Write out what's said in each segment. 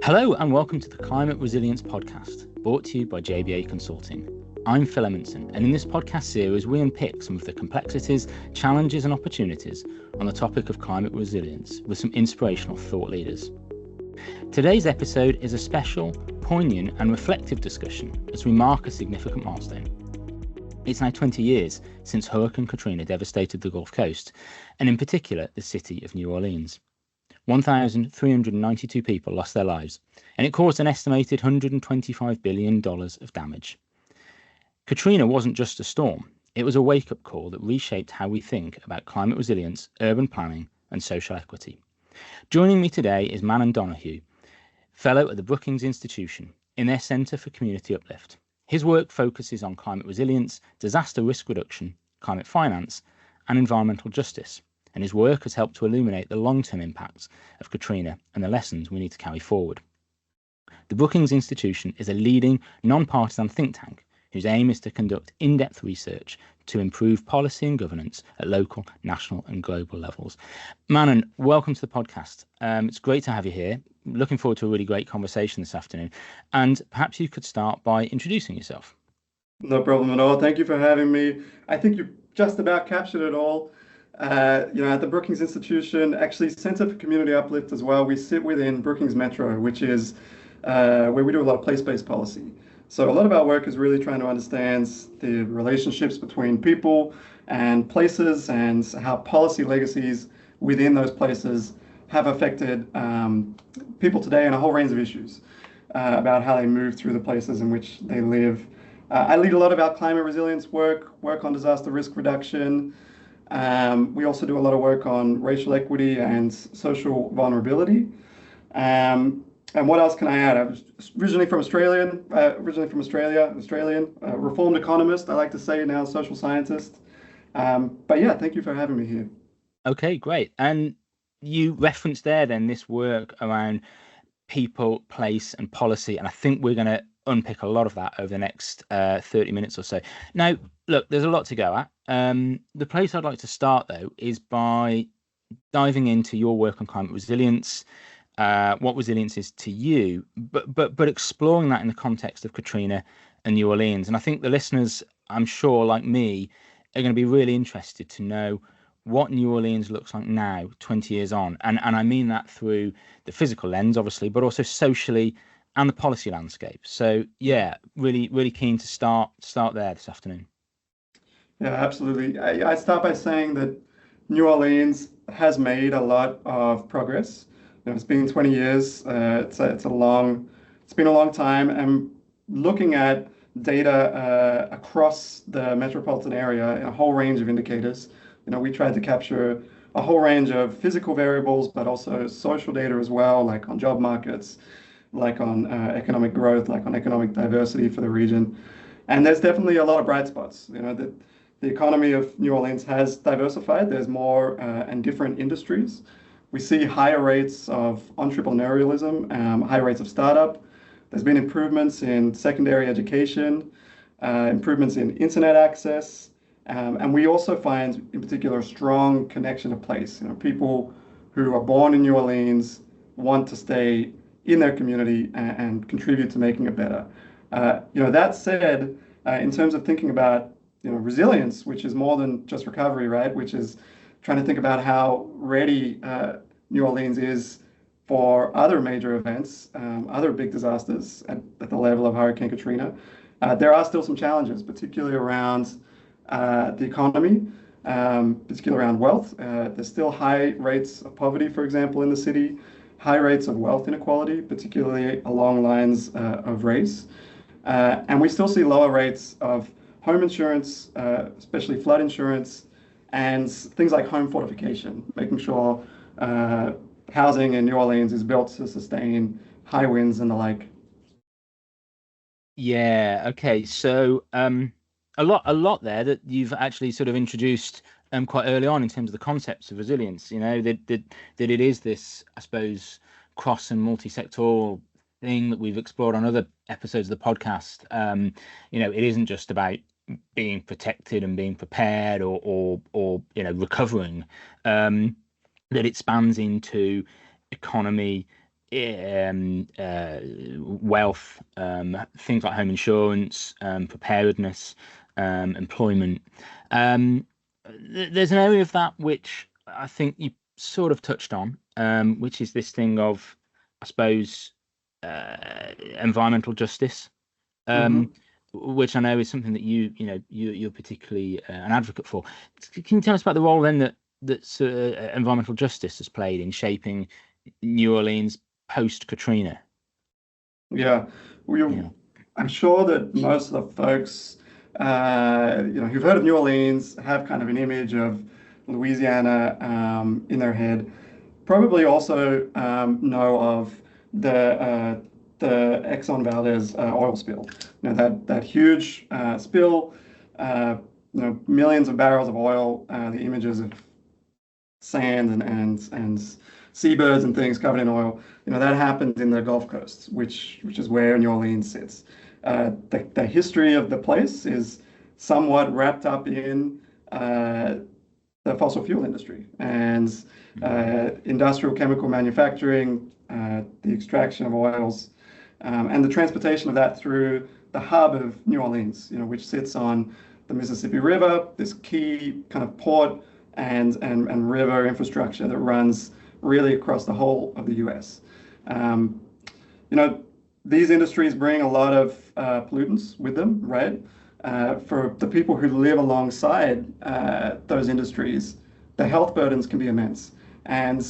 Hello and welcome to the Climate Resilience Podcast, brought to you by JBA Consulting. I'm Phil Emonson, and in this podcast series we unpick some of the complexities, challenges and opportunities on the topic of climate resilience with some inspirational thought leaders. Today's episode is a special, poignant and reflective discussion as we mark a significant milestone. It's now 20 years since Hurricane Katrina devastated the Gulf Coast, and in particular the city of New Orleans. 1,392 people lost their lives, and it caused an estimated $125 billion of damage. Katrina wasn't just a storm, it was a wake-up call that reshaped how we think about climate resilience, urban planning, and social equity. Joining me today is Mannan Donoghoe, Fellow at the Brookings Institution in their Centre for Community Uplift. His work focuses on climate resilience, disaster risk reduction, climate finance, and environmental justice. And his work has helped to illuminate the long-term impacts of Katrina and the lessons we need to carry forward. The Brookings Institution is a leading non-partisan think tank whose aim is to conduct in-depth research to improve policy and governance at local, national and global levels. Mannan, welcome to the podcast. It's great to have you here. Looking forward to a really great conversation this afternoon. And perhaps you could start by introducing yourself. No problem at all. Thank you for having me. I think you just about captured it all. At the Brookings Institution, actually Centre for Community Uplift as well, we sit within Brookings Metro, which is where we do a lot of place-based policy. So a lot of our work is really trying to understand the relationships between people and places and how policy legacies within those places have affected people today in a whole range of issues about how they move through the places in which they live. I lead a lot of our climate resilience work on disaster risk reduction. We also do a lot of work on racial equity and social vulnerability. And what else can I add? I'm originally from Australia, reformed economist, I like to say now, social scientist. But yeah, thank you for having me here. Okay, great. And you referenced there then this work around people, place and policy. And I think we're going to unpick a lot of that over the next 30 minutes or so. Now, look, there's a lot to go at. The place I'd like to start, though, is by diving into your work on climate resilience, what resilience is to you, but exploring that in the context of Katrina and New Orleans. And I think the listeners, I'm sure, like me, are going to be really interested to know what New Orleans looks like now, 20 years on. And I mean that through the physical lens, obviously, but also socially and the policy landscape. So, yeah, really keen to start there this afternoon. Yeah, absolutely. I start by saying that New Orleans has made a lot of progress. It's been 20 years. It's been a long time. And looking at data across the metropolitan area in a whole range of indicators, we tried to capture a whole range of physical variables, but also social data as well, like on job markets, like on economic growth, like on economic diversity for the region. And there's definitely a lot of bright spots. The economy of New Orleans has diversified. There's more and different industries. We see higher rates of entrepreneurialism, high rates of startup. There's been improvements in secondary education, improvements in internet access. And we also find, in particular, a strong connection to place. People who are born in New Orleans want to stay in their community and contribute to making it better. That said, in terms of thinking about resilience, which is more than just recovery, right? Which is trying to think about how ready New Orleans is for other major events, other big disasters at the level of Hurricane Katrina. There are still some challenges, particularly around the economy, particularly around wealth. There's still high rates of poverty, for example, in the city, high rates of wealth inequality, particularly along lines of race. And we still see lower rates of home insurance, especially flood insurance, and things like home fortification, making sure housing in New Orleans is built to sustain high winds and the like. Yeah, okay. So a lot there that you've actually sort of introduced quite early on in terms of the concepts of resilience, that it is this, I suppose, cross and multi-sectoral thing that we've explored on other episodes of the podcast. It isn't just about being protected and being prepared or recovering, that it spans into economy, wealth, things like home insurance, preparedness, employment. There's an area of that which I think you sort of touched on, which is this thing of, I suppose, environmental justice, Hmm. which I know is something that you're particularly an advocate for. Can you tell us about the role then that environmental justice has played in shaping New Orleans post Katrina? Yeah, we, Yeah. I'm sure that most of the folks, who've heard of New Orleans have kind of an image of Louisiana in their head. Probably also know of the Exxon Valdez oil spill. That huge spill. Uh, Millions of barrels of oil. The images of sand and seabirds and things covered in oil. That happened in the Gulf Coast, which is where New Orleans sits. The history of the place is somewhat wrapped up in the fossil fuel industry and industrial chemical manufacturing, the extraction of oils, and the transportation of that through the hub of New Orleans, which sits on the Mississippi River, this key kind of port and river infrastructure that runs really across the whole of the US. Um, you know, these industries bring a lot of pollutants with them, right? For the people who live alongside those industries, the health burdens can be immense. And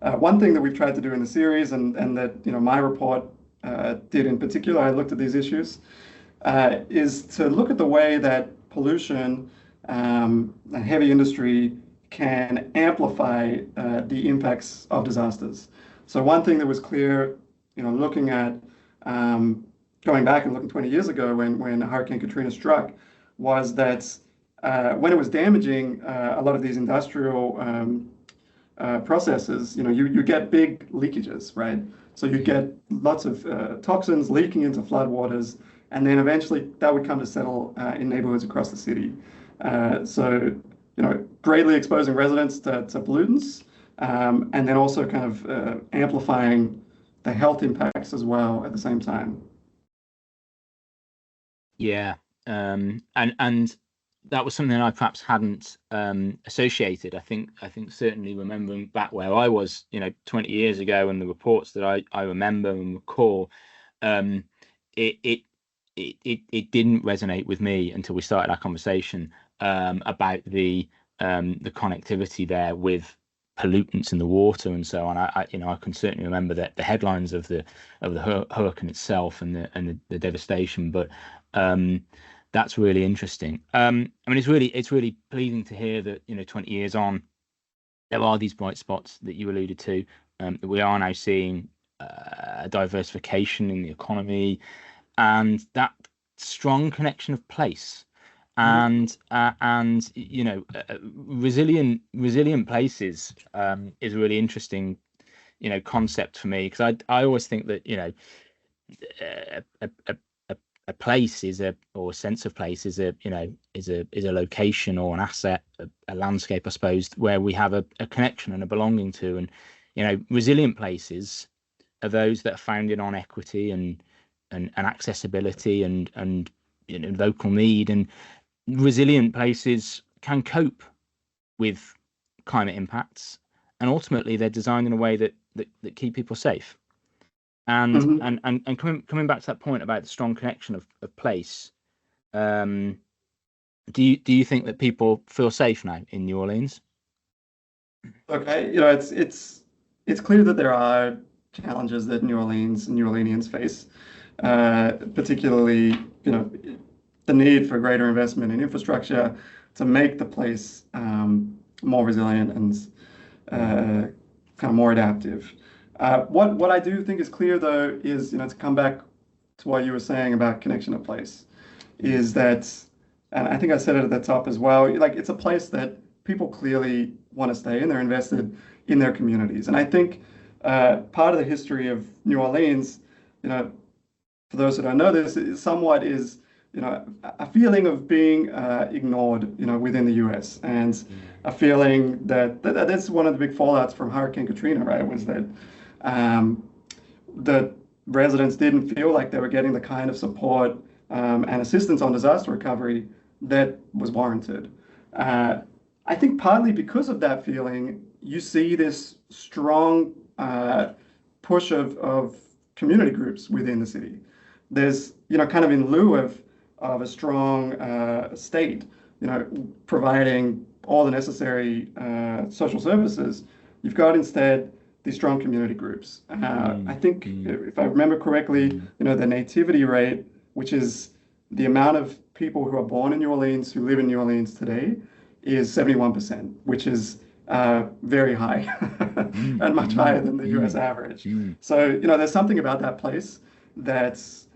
one thing that we've tried to do in the series, and that my report did in particular, I looked at these issues, is to look at the way that pollution and heavy industry can amplify the impacts of disasters. So one thing that was clear, looking at going back and looking 20 years ago when Hurricane Katrina struck, was that when it was damaging a lot of these industrial processes, you get big leakages, right? So you get lots of toxins leaking into floodwaters, and then eventually that would come to settle in neighborhoods across the city. So, greatly exposing residents to pollutants, and then also kind of amplifying the health impacts as well at the same time. Yeah, and that was something I perhaps hadn't associated. I think certainly remembering back where I was, 20 years ago, and the reports that I remember and recall, um, it it it didn't resonate with me until we started our conversation about the connectivity there with pollutants in the water and so on. I can certainly remember that the headlines of the hurricane itself and the devastation, but that's really interesting. I mean, it's really pleasing to hear that 20 years on, there are these bright spots that you alluded to, that we are now seeing a diversification in the economy and that strong connection of place Mhm. and resilient places is a really interesting concept for me, because I always think that a, a, a, a a place is a or a sense of place is a location or an asset, a landscape, I suppose, where we have a connection and a belonging to. And resilient places are those that are founded on equity and accessibility and local need. And resilient places can cope with climate impacts, and ultimately they're designed in a way that keep people safe. And Mhm. and coming back to that point about the strong connection of place, um, do you think that people feel safe now in New Orleans? Okay, it's clear that there are challenges that New Orleans and New Orleanians face, particularly, the need for greater investment in infrastructure to make the place more resilient and kind of more adaptive. What I do think is clear, though, is, to come back to what you were saying about connection of place, Mm. is that, and I think I said it at the top as well, like it's a place that people clearly want to stay in. They're invested in their communities. And I think part of the history of New Orleans, you know, for those who don't know this, somewhat is, a feeling of being ignored, within the US, and Yeah. a feeling that that's one of the big fallouts from Hurricane Katrina, right? Was that um, that residents didn't feel like they were getting the kind of support and assistance on disaster recovery that was warranted. Uh, I think partly because of that feeling, you see this strong push of community groups within the city. There's, kind of in lieu of a strong state, providing all the necessary social services, you've got instead these strong community groups. I think, if I remember correctly, the nativity rate, which is the amount of people who are born in New Orleans who live in New Orleans today, is 71%, which is very high and much higher than the US average. So, there's something about that place that's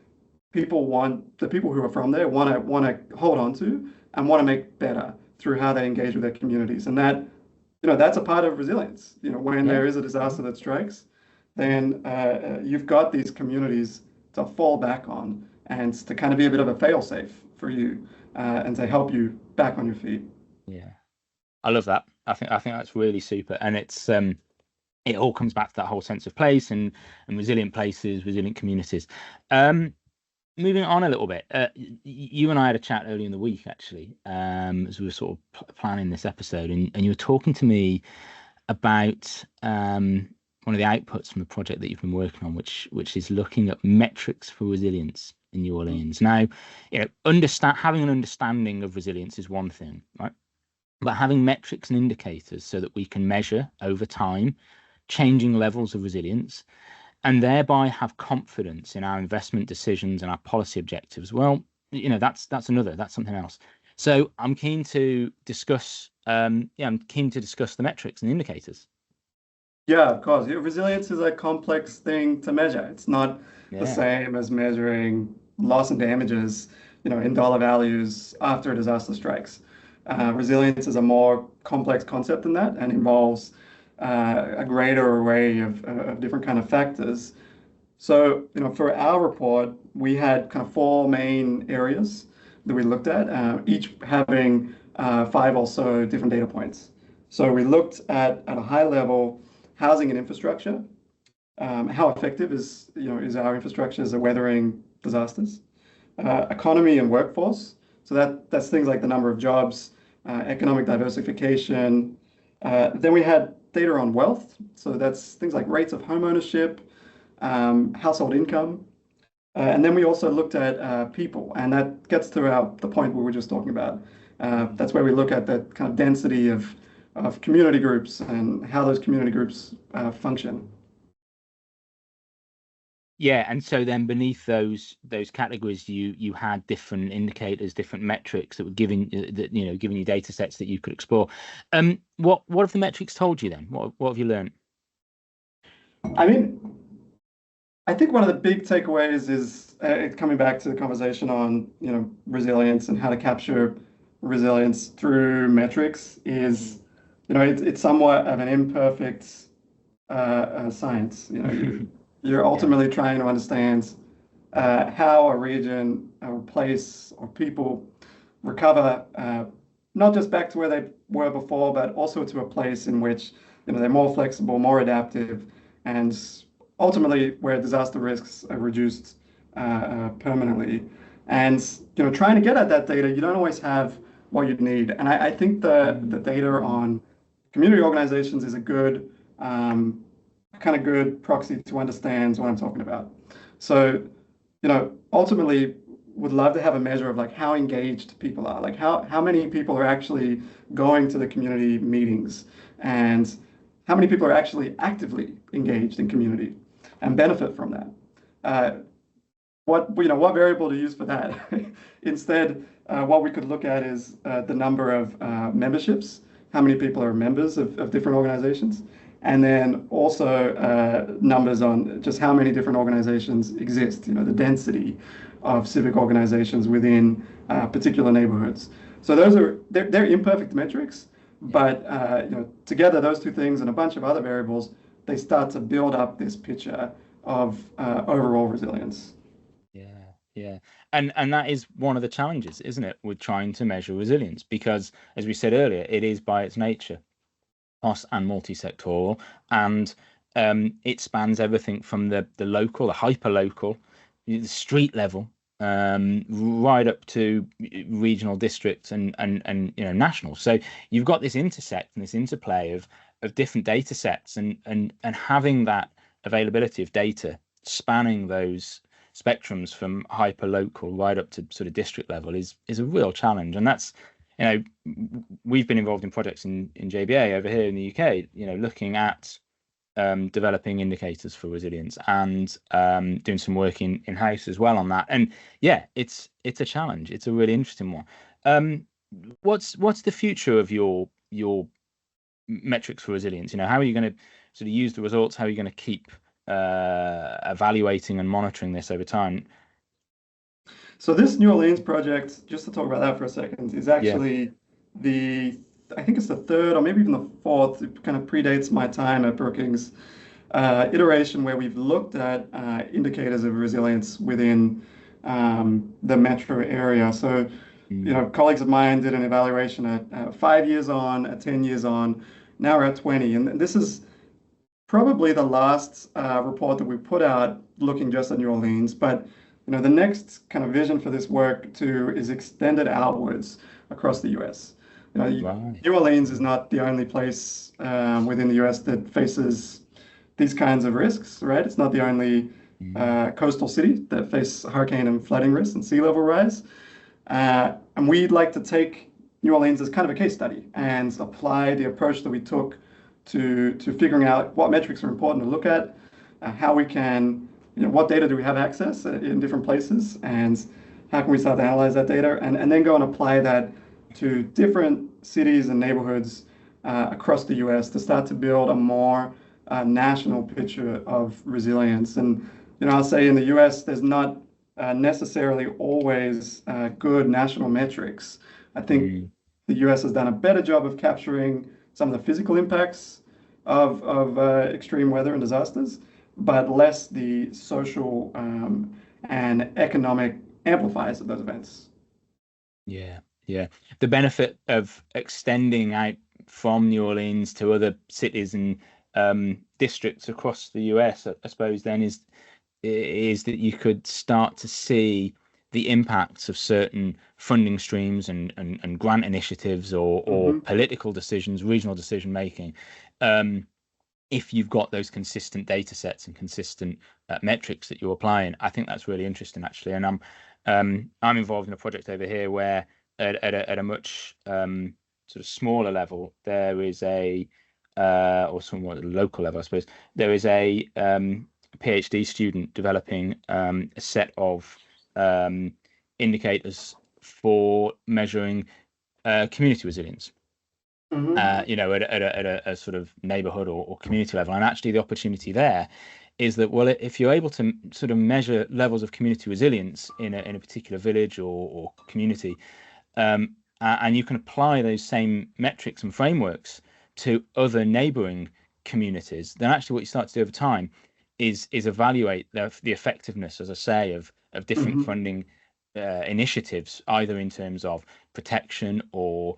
the people who are from there want to hold on to and want to make better through how they engage with their communities. And that's a part of resilience. When there is a disaster that strikes, then you've got these communities to fall back on and to kind of be a bit of a fail-safe for you and to help you back on your feet. Yeah, I love that. I think that's really super, and it's it all comes back to that whole sense of place and resilient places, resilient communities. Moving on a little bit, you and I had a chat earlier in the week, actually, as we were sort of planning this episode, and you were talking to me about one of the outputs from the project that you've been working on, which is looking at metrics for resilience in New Orleans. Now, having an understanding of resilience is one thing, right? But having metrics and indicators so that we can measure over time changing levels of resilience and thereby have confidence in our investment decisions and our policy objectives, well, that's something else. So I'm keen to discuss the metrics and indicators. Yeah, of course. Resilience is a complex thing to measure. It's not the same as measuring loss and damages, in dollar values after a disaster strikes. Resilience is a more complex concept than that and involves a greater array of different kind of factors. So, for our report, we had kind of four main areas that we looked at, each having 5 or so different data points. So we looked at a high level housing and infrastructure. How effective is our infrastructure as a weathering disasters? Economy and workforce. So that's things like the number of jobs, economic diversification. Then we had data on wealth. So that's things like rates of home ownership, household income. And then we also looked at people, and that gets to the point we were just talking about. That's where we look at the kind of density of community groups and how those community groups function. Yeah, and so then beneath those categories, you had different indicators, different metrics that were giving you data sets that you could explore. What have the metrics told you then? What have you learned? I mean, I think one of the big takeaways is coming back to the conversation on resilience and how to capture resilience through metrics is it's somewhat of an imperfect science. You're ultimately trying to understand how a region, or place, or people recover, not just back to where they were before, but also to a place in which they're more flexible, more adaptive, and ultimately where disaster risks are reduced permanently. And trying to get at that data, you don't always have what you need. And I think the data on community organizations is a good kind of good proxy to understand what I'm talking about. So, ultimately would love to have a measure of like how engaged people are, like how many people are actually going to the community meetings and how many people are actually actively engaged in community and benefit from that. What variable to use for that? Instead, what we could look at is the number of memberships, how many people are members of different organizations, and then also numbers on just how many different organizations exist, the density of civic organizations within particular neighborhoods. So they're imperfect metrics, but together those two things and a bunch of other variables, they start to build up this picture of overall resilience. Yeah. And that is one of the challenges, isn't it, with trying to measure resilience? Because, as we said earlier, it is by its nature cost and multi-sectoral, and It spans everything from the local, the hyper local, the street level, right up to regional districts and national. So you've got this intersect and this interplay of different data sets, and having that availability of data spanning those spectrums from hyper local right up to sort of district level is a real challenge. And that's, we've been involved in projects in JBA over here in the UK, looking at developing indicators for resilience and doing some work in-house as well on that. And yeah, it's a challenge. It's a really interesting one. What's the future of your metrics for resilience? How are you going to sort of use the results? How are you going to keep evaluating and monitoring this over time? So this New Orleans project, just to talk about that for a second, is actually I think it's the third or maybe even the fourth, it kind of predates my time at Brookings, iteration where we've looked at indicators of resilience within the metro area. So, colleagues of mine did an evaluation at 5 years on, at 10 years on, now we're at 20. And this is probably the last report that we put out looking just at New Orleans. But, the next kind of vision for this work too is extended outwards across the US. Right. New Orleans is not the only place within the US that faces these kinds of risks, right? It's not the only coastal city that face hurricane and flooding risks and sea level rise. And we'd like to take New Orleans as kind of a case study and apply the approach that we took to figuring out what metrics are important to look at, how we can, what data do we have access in different places, and how can we start to analyze that data, and then go and apply that to different cities and neighborhoods across the US to start to build a more national picture of resilience. And I'll say in the US, there's not necessarily always good national metrics. I think the US has done a better job of capturing some of the physical impacts of extreme weather and disasters, but less the social and economic amplifiers of those events. Yeah. The benefit of extending out from New Orleans to other cities and districts across the US, I suppose, then is that you could start to see the impacts of certain funding streams and grant initiatives or political decisions, regional decision making. If you've got those consistent data sets and consistent metrics that you're applying, I think that's really interesting, actually. And I'm involved in a project over here where at a much sort of smaller level, there is or somewhat local level, I suppose, there is a PhD student developing a set of indicators for measuring community resilience. At a sort of neighborhood or community level. And actually the opportunity there is that, well, if you're able to sort of measure levels of community resilience in a particular village or community, and you can apply those same metrics and frameworks to other neighboring communities, then actually what you start to do over time is evaluate the effectiveness, as I say, of different funding initiatives, either in terms of protection or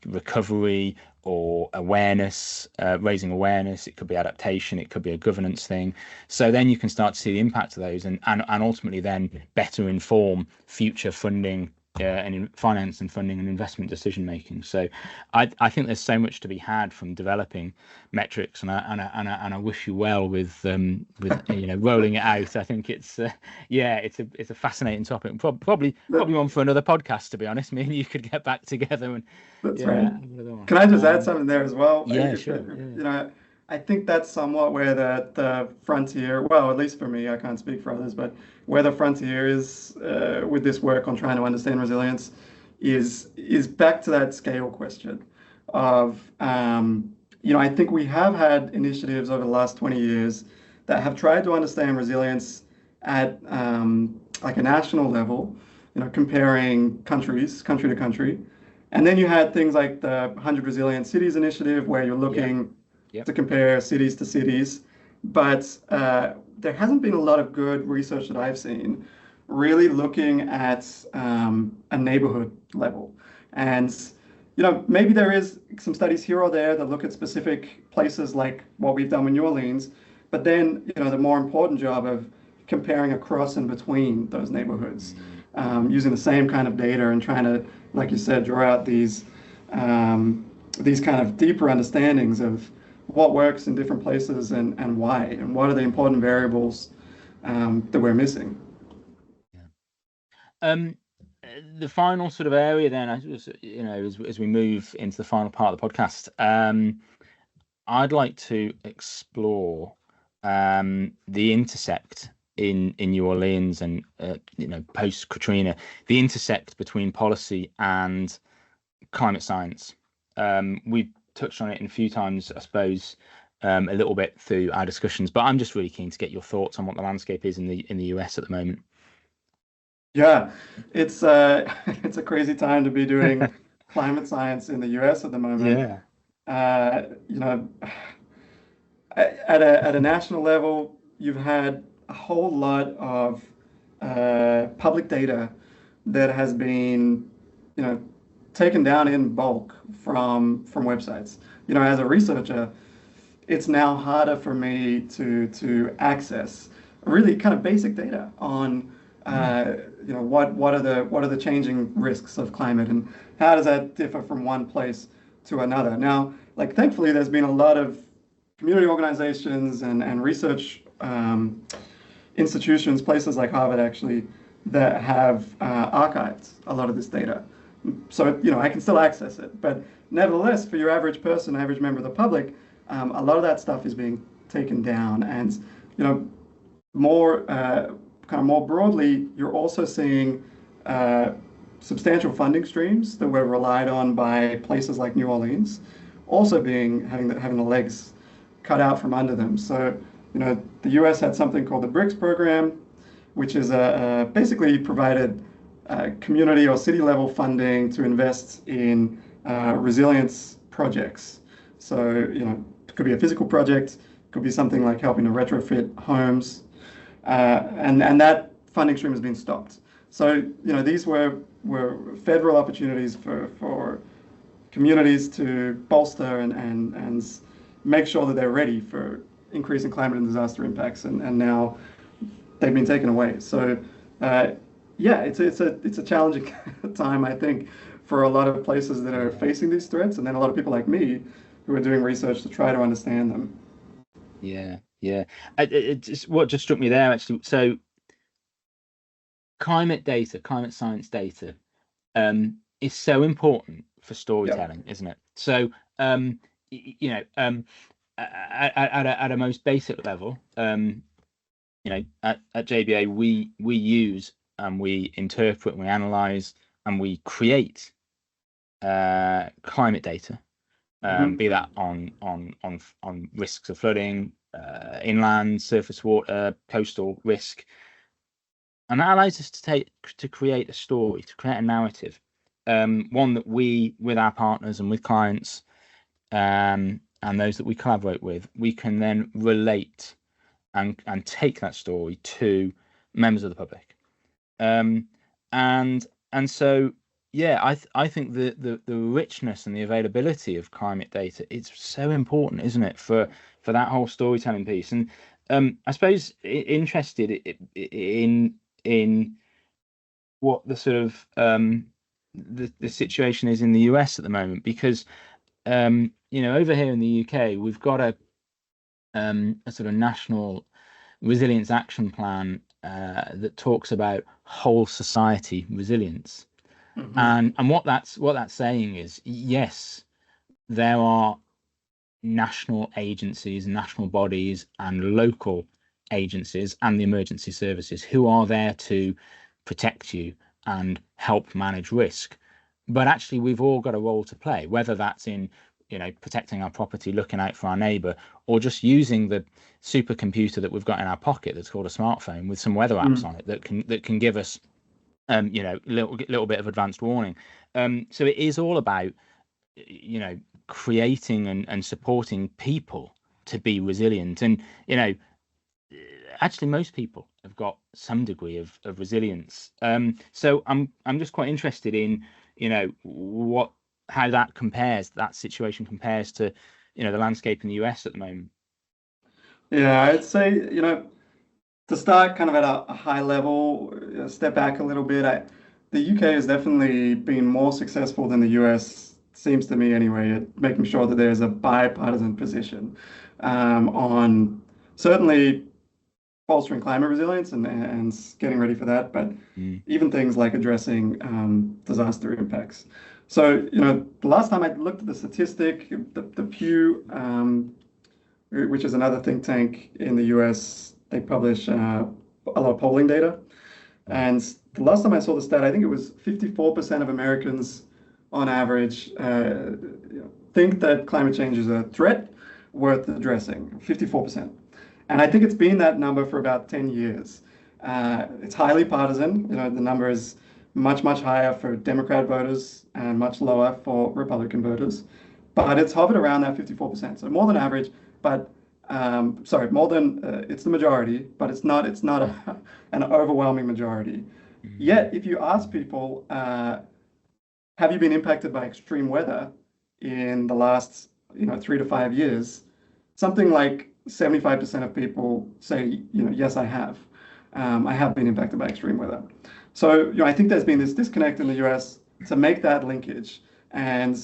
recovery or awareness, raising awareness. It could be adaptation, it could be a governance thing. So then you can start to see the impact of those and ultimately then better inform future funding and in finance and funding and investment decision making. So I think there's so much to be had from developing metrics, and I wish you well with rolling it out. I think it's it's a fascinating topic. Probably one for another podcast, to be honest. Me and you could get back together and that's right. Can I just add something there as well? Yeah, sure. I think that's somewhat where the frontier, well, at least for me, I can't speak for others, but where the frontier is with this work on trying to understand resilience is back to that scale question of, I think we have had initiatives over the last 20 years that have tried to understand resilience at like a national level, comparing country to country. And then you had things like the 100 Resilient Cities Initiative, where you're looking to compare cities to cities. But there hasn't been a lot of good research that I've seen really looking at a neighborhood level. And maybe there is some studies here or there that look at specific places like what we've done with New Orleans, but then, the more important job of comparing across and between those neighborhoods, using the same kind of data and trying to, like you said, draw out these kind of deeper understandings of what works in different places and why, and what are the important variables that we're missing. The final sort of area then, as we move into the final part of the podcast, I'd like to explore the intersect in New Orleans and post Katrina, the intersect between policy and climate science. We've touched on it in a few times, I suppose, a little bit through our discussions, but I'm just really keen to get your thoughts on what the landscape is in the US at the moment. Yeah, it's it's a crazy time to be doing climate science in the US at the moment. Yeah. At a national level, you've had a whole lot of public data that has been, taken down in bulk from websites. As a researcher, it's now harder for me to access really kind of basic data on what are the changing risks of climate and how does that differ from one place to another. Now, like thankfully, there's been a lot of community organizations and research institutions, places like Harvard actually, that have archived a lot of this data. So, I can still access it. But nevertheless, for your average person, average member of the public, a lot of that stuff is being taken down. And, more broadly, you're also seeing substantial funding streams that were relied on by places like New Orleans also having the legs cut out from under them. So, the US had something called the BRICS program, which is basically provided community or city level funding to invest in resilience projects. So, it could be a physical project, it could be something like helping to retrofit homes, and that funding stream has been stopped. So, these were federal opportunities for communities to bolster and make sure that they're ready for increasing climate and disaster impacts, and now they've been taken away. So it's a challenging time, I think, for a lot of places that are facing these threats, and then a lot of people like me who are doing research to try to understand them. Yeah. What just struck me there actually. So climate science data is so important for storytelling, isn't it? So at a most basic level, at JBA we use and we interpret and we analyze and we create climate data, be that on risks of flooding, inland, surface water, coastal risk, and that allows us to create a story, to create a narrative, one that we, with our partners and with clients, and those that we collaborate with, we can then relate and take that story to members of the public. And so I think the richness and the availability of climate data is so important, isn't it, for that whole storytelling piece. And I suppose interested in what the sort of the situation is in the US at the moment, because over here in the UK we've got a sort of national resilience action plan that talks about whole society resilience. And what that's saying is, yes, there are national agencies, national bodies, and local agencies and the emergency services who are there to protect you and help manage risk. But actually, we've all got a role to play, whether that's in protecting our property, looking out for our neighbour, or just using the supercomputer that we've got in our pocket that's called a smartphone with some weather apps on it that can give us little bit of advanced warning. So it is all about creating and supporting people to be resilient. And actually most people have got some degree of resilience. So I'm just quite interested in what how that situation compares to, the landscape in the US at the moment. Yeah, I'd say, to start kind of at a high level, step back a little bit, the UK has definitely been more successful than the US, seems to me anyway, at making sure that there's a bipartisan position on certainly bolstering climate resilience and getting ready for that, but even things like addressing disaster impacts. So, the last time I looked at the statistic, the Pew, which is another think tank in the US, they publish a lot of polling data. And the last time I saw the stat, I think it was 54% of Americans on average think that climate change is a threat worth addressing, 54%. And I think it's been that number for about 10 years. It's highly partisan. The number is much, much higher for Democrat voters and much lower for Republican voters. But it's hovered around that 54%. So more than average, but more than it's the majority, but it's not an overwhelming majority. Yet, if you ask people, have you been impacted by extreme weather in the last 3 to 5 years? Something like 75% of people say, yes, I have. I have been impacted by extreme weather. So, I think there's been this disconnect in the US to make that linkage. And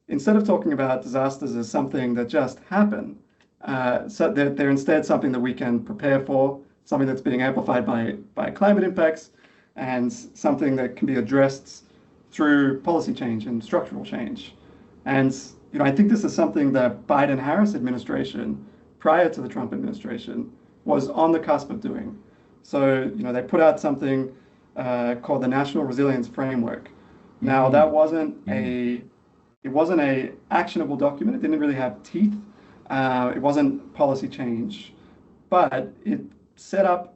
instead of talking about disasters as something that just happen, so they're instead something that we can prepare for, something that's being amplified by climate impacts, and something that can be addressed through policy change and structural change. And I think this is something that Biden-Harris administration, prior to the Trump administration, was on the cusp of doing. So they put out something called the National Resilience Framework. Now that wasn't a actionable document. It didn't really have teeth. It wasn't policy change, but it set up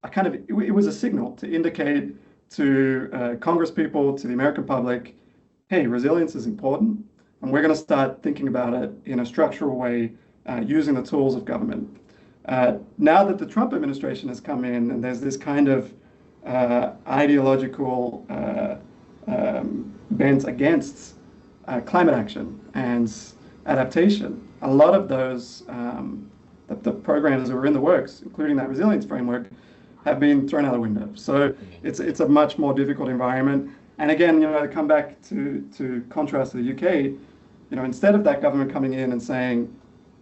it was a signal to indicate to Congresspeople, to the American public, hey, resilience is important, and we're going to start thinking about it in a structural way using the tools of government. Now that the Trump administration has come in and there's this kind of ideological bent against climate action and adaptation, a lot of those the programs that were in the works, including that resilience framework, have been thrown out the window. So it's a much more difficult environment. And again, to come back to contrast to the UK, instead of that government coming in and saying,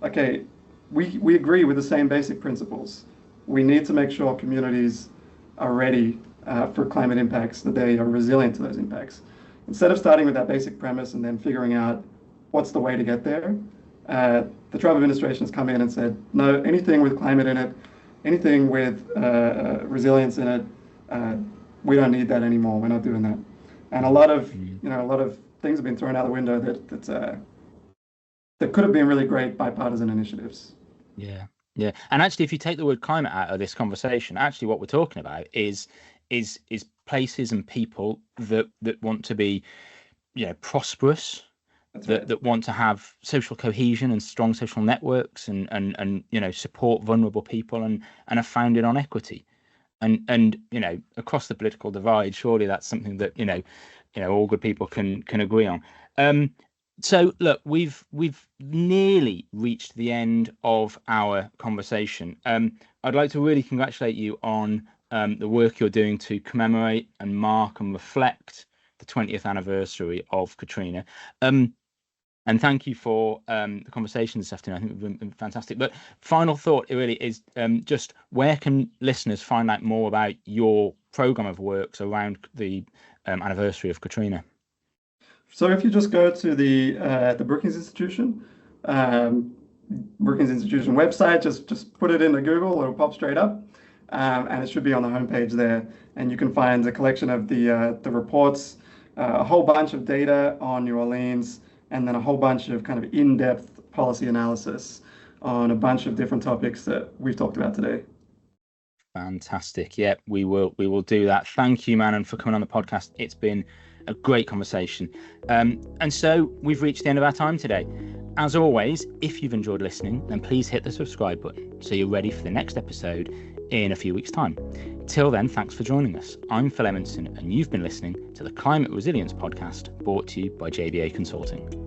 okay, we agree with the same basic principles. We need to make sure communities are ready for climate impacts, that they are resilient to those impacts. Instead of starting with that basic premise and then figuring out what's the way to get there, the Trump administration has come in and said, no, anything with climate in it, anything with resilience in it, we don't need that anymore. We're not doing that. And a lot of things have been thrown out the window that could have been really great bipartisan initiatives. Yeah. And actually, if you take the word climate out of this conversation, actually what we're talking about is places and people that want to be, prosperous, that want to have social cohesion and strong social networks and support vulnerable people and are founded on equity. And across the political divide, surely that's something that all good people can agree on. So look, we've nearly reached the end of our conversation. I'd like to really congratulate you on the work you're doing to commemorate and mark and reflect the 20th anniversary of Katrina. And thank you for the conversation this afternoon. I think it's been fantastic. But final thought, it really is just where can listeners find out more about your program of works around the anniversary of Katrina? So if you just go to the Brookings Institution website, just put it into Google, it'll pop straight up, and it should be on the homepage there. And you can find a collection of the reports, a whole bunch of data on New Orleans, and then a whole bunch of kind of in-depth policy analysis on a bunch of different topics that we've talked about today. Fantastic. Yeah, we will do that. Thank you, Mannan, for coming on the podcast. It's been a great conversation. And so we've reached the end of our time today. As always, if you've enjoyed listening, then please hit the subscribe button so you're ready for the next episode in a few weeks' time. Till then, thanks for joining us. I'm Phil Emonson, and you've been listening to the Climate Resilience Podcast, brought to you by JBA Consulting.